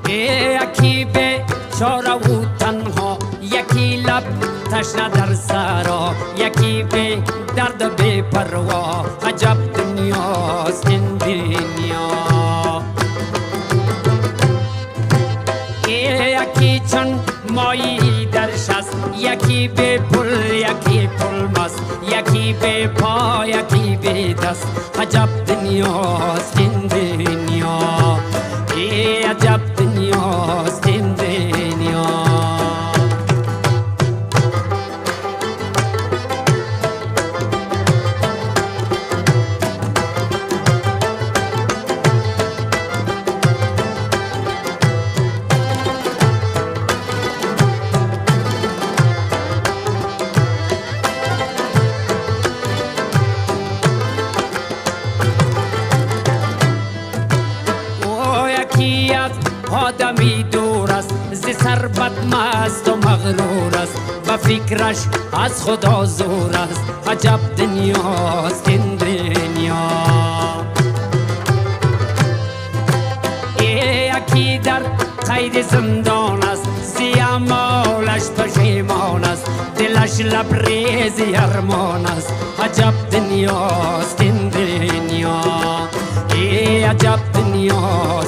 یکی به چاره و تنها، یکی لب تشنه در سرا، یکی به درد بی پروا. عجب دنیاست این دنیا. یکی چون مایی درش است، یکی به پل، یکی پل مست، یکی به پا، یکی به دست. عجب دنیاست این دنیا. عجب دنیاست این دنیا. آدمی دور است، ز ثروت مست و مغرور است، و فکرش از خدا زور است. عجب دنیاست این دنیا. یکی در قید زندان است، زی اعمالش پشیمان است، دلش لبریز ارمان است. عجب دنیاست این دنیا. عجب دنیاست